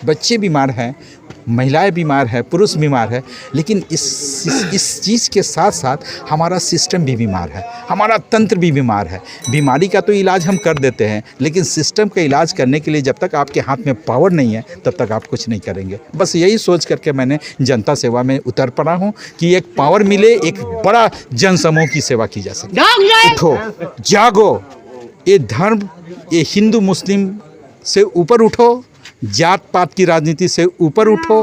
बच्चे बीमार हैं, महिलाएं बीमार है, पुरुष बीमार है, लेकिन इस चीज़ के साथ साथ हमारा सिस्टम भी बीमार है, हमारा तंत्र भी बीमार है। बीमारी का तो इलाज हम कर देते हैं, लेकिन सिस्टम का इलाज करने के लिए जब तक आपके हाथ में पावर नहीं है तब तक आप कुछ नहीं करेंगे। बस यही सोच करके मैंने जनता सेवा में उतर पड़ा हूँ कि एक पावर मिले, एक बड़ा जनसमूह की सेवा की जा सके। उठो, जागो, ये धर्म, ये हिंदू मुस्लिम से ऊपर उठो, जात पात की राजनीति से ऊपर उठो,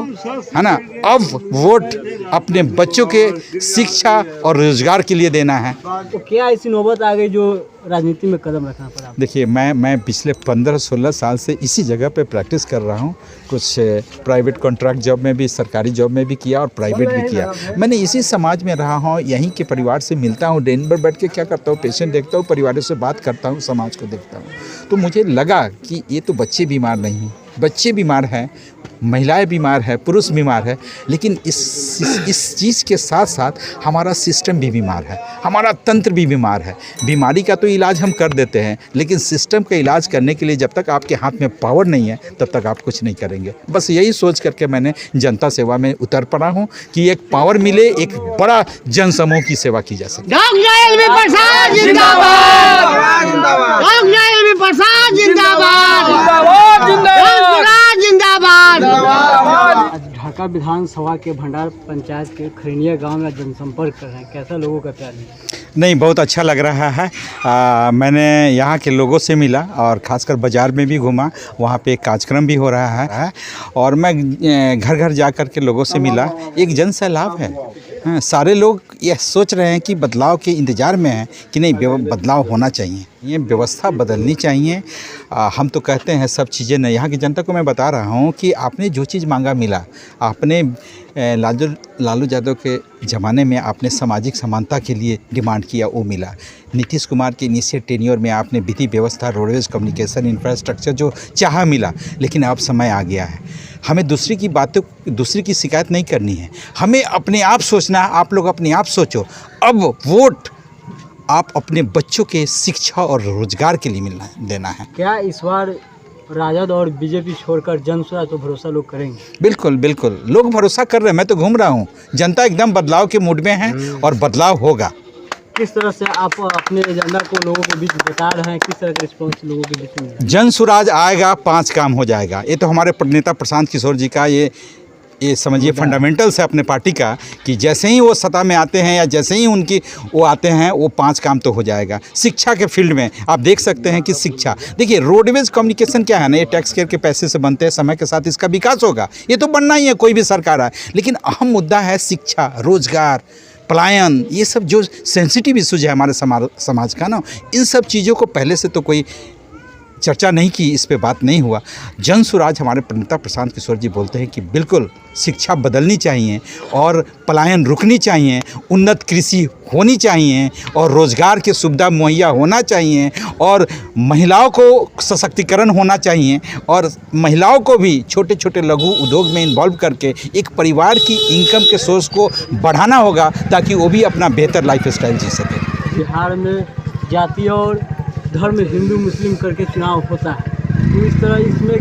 है ना। अब वोट अपने बच्चों के शिक्षा और रोजगार के लिए देना है। तो क्या ऐसी नौबत आ गई जो राजनीति में कदम रखना पड़ा? देखिए, मैं पिछले 15-16 साल से इसी जगह पे प्रैक्टिस कर रहा हूँ। कुछ प्राइवेट कॉन्ट्रैक्ट जॉब में भी, सरकारी जॉब में भी किया और प्राइवेट भी किया। मैंने इसी समाज में रहा हूँ, यहीं के परिवार से मिलता हूँ, दिन भर बैठ के क्या करता हूँ, पेशेंट देखता हूँ, परिवारों से बात करता हूँ, समाज को देखता हूँ। तो मुझे लगा कि ये तो बच्चे बीमार नहीं, बच्चे बीमार हैं, महिलाएं बीमार है, पुरुष बीमार है, लेकिन इस चीज़ के साथ साथ हमारा सिस्टम भी बीमार है, हमारा तंत्र भी बीमार है। बीमारी का तो इलाज हम कर देते हैं, लेकिन सिस्टम का इलाज करने के लिए जब तक आपके हाथ में पावर नहीं है तब तक आप कुछ नहीं करेंगे। बस यही सोच करके मैंने जनता सेवा में उतर पड़ा हूँ कि एक पावर मिले, एक बड़ा जनसमूह की सेवा की जा सके। ढाका विधानसभा के भंडार पंचायत के खरीनिया गांव में जनसंपर्क कर रहे हैं, कैसा लोगों का प्यार है? नहीं, बहुत अच्छा लग रहा है। मैंने यहाँ के लोगों से मिला और ख़ासकर बाज़ार में भी घूमा, वहाँ पे एक कार्यक्रम भी हो रहा है और मैं घर घर जा कर के लोगों से मिला। एक जन सैलाब है। हाँ, सारे लोग यह सोच रहे हैं कि बदलाव के इंतज़ार में हैं कि नहीं, बदलाव होना चाहिए, ये व्यवस्था बदलनी चाहिए। हम तो कहते हैं सब चीज़ें नहीं। यहाँ की जनता को मैं बता रहा हूँ कि आपने जो चीज़ मांगा मिला। आपने लालू यादव के ज़माने में आपने सामाजिक समानता के लिए डिमांड किया, वो मिला। नीतीश कुमार के इनिशियल टेन्योर में आपने विधि व्यवस्था, रोडवेज, कम्युनिकेशन, इंफ्रास्ट्रक्चर जो चाहा मिला, लेकिन अब समय आ गया है। हमें दूसरी की बातों, दूसरी की शिकायत नहीं करनी है, हमें अपने आप सोचना है। आप लोग अपने आप सोचो। अब वोट आप अपने बच्चों के शिक्षा और रोजगार के लिए देना है। क्या इस बार राजद और बीजेपी छोड़कर जनसुराज तो भरोसा लोग करेंगे? बिल्कुल बिल्कुल, लोग भरोसा कर रहे हैं। मैं तो घूम रहा हूँ, जनता एकदम बदलाव के मूड में है और बदलाव होगा। किस तरह से आप अपने एजेंडा को लोगों के बीच बता रहे हैं, किस तरह का रिस्पॉन्स लोगों के बीच में? जन सुराज आएगा, 5 काम हो जाएगा। ये तो हमारे नेता प्रशांत किशोर जी का ये समझिए फंडामेंटल्स है अपने पार्टी का, कि जैसे ही वो सत्ता में आते हैं या जैसे ही उनकी वो आते हैं, वो 5 काम तो हो जाएगा। शिक्षा के फील्ड में आप देख सकते हैं कि शिक्षा, देखिए रोडवेज कम्युनिकेशन क्या है ना, ये टैक्स केयर के पैसे से बनते हैं, समय के साथ इसका विकास होगा, ये तो बनना ही है, कोई भी सरकार आए। लेकिन अहम मुद्दा है शिक्षा, रोजगार, पलायन, ये सब जो सेंसिटिव इशूज है हमारे समाज का ना, इन सब चीज़ों को पहले से तो कोई चर्चा नहीं की, इस पे बात नहीं हुआ। जन सुराज हमारे नेता प्रशांत किशोर जी बोलते हैं कि बिल्कुल शिक्षा बदलनी चाहिए और पलायन रुकनी चाहिए, उन्नत कृषि होनी चाहिए और रोज़गार की सुविधा मुहैया होना चाहिए और महिलाओं को सशक्तिकरण होना चाहिए और महिलाओं को भी छोटे छोटे लघु उद्योग में इन्वॉल्व करके एक परिवार की इनकम के सोर्स को बढ़ाना होगा, ताकि वो भी अपना बेहतर लाइफ स्टाइल जी सके। बिहार में जाति और धर्म हिंदू मुस्लिम करके चुनाव होता है, तो इस तरह इसमें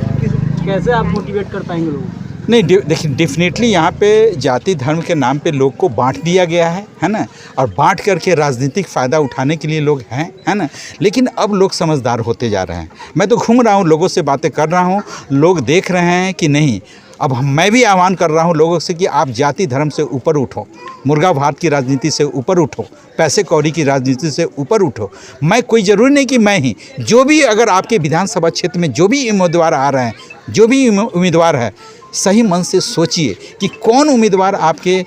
कैसे आप मोटिवेट कर पाएंगे लोगों को? नहीं, देखिए डेफिनेटली यहाँ पे जाति धर्म के नाम पे लोग को बांट दिया गया है ना, और बांट करके राजनीतिक फ़ायदा उठाने के लिए लोग हैं, है ना। लेकिन अब लोग समझदार होते जा रहे हैं। मैं तो घूम रहा हूँ, लोगों से बातें कर रहा हूँ, लोग देख रहे हैं कि नहीं। अब मैं भी आह्वान कर रहा हूँ लोगों से कि आप जाति धर्म से ऊपर उठो, मुर्गा भात की राजनीति से ऊपर उठो, पैसे कौड़ी की राजनीति से ऊपर उठो। मैं कोई ज़रूरी नहीं कि मैं ही, जो भी अगर आपके विधानसभा क्षेत्र में जो भी उम्मीदवार आ रहे हैं, जो भी उम्मीदवार है, सही मन से सोचिए कि कौन उम्मीदवार आपके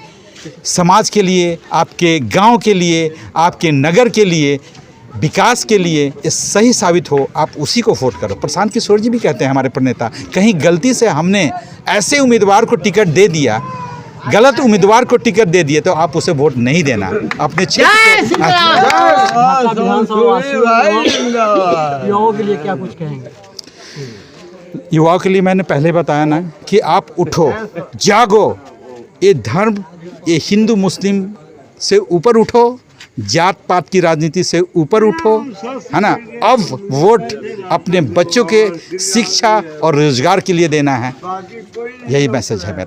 समाज के लिए, आपके गांव के लिए, आपके नगर के लिए, विकास के लिए ये सही साबित हो, आप उसी को वोट करो। प्रशांत किशोर जी भी कहते हैं हमारे प्रणेता, कहीं गलती से हमने ऐसे उम्मीदवार को टिकट दे दिया, गलत उम्मीदवार को टिकट दे दिए, तो आप उसे वोट नहीं देना। अपने क्षेत्र युवाओं के लिए क्या कुछ कहेंगे? युवाओं के लिए मैंने पहले बताया ना कि आप उठो, जागो, ये धर्म, ये हिंदू मुस्लिम से ऊपर उठो, जात पात की राजनीति से ऊपर उठो, है ना। अब वोट अपने बच्चों के शिक्षा और रोजगार के लिए देना है, यही मैसेज है मेरा।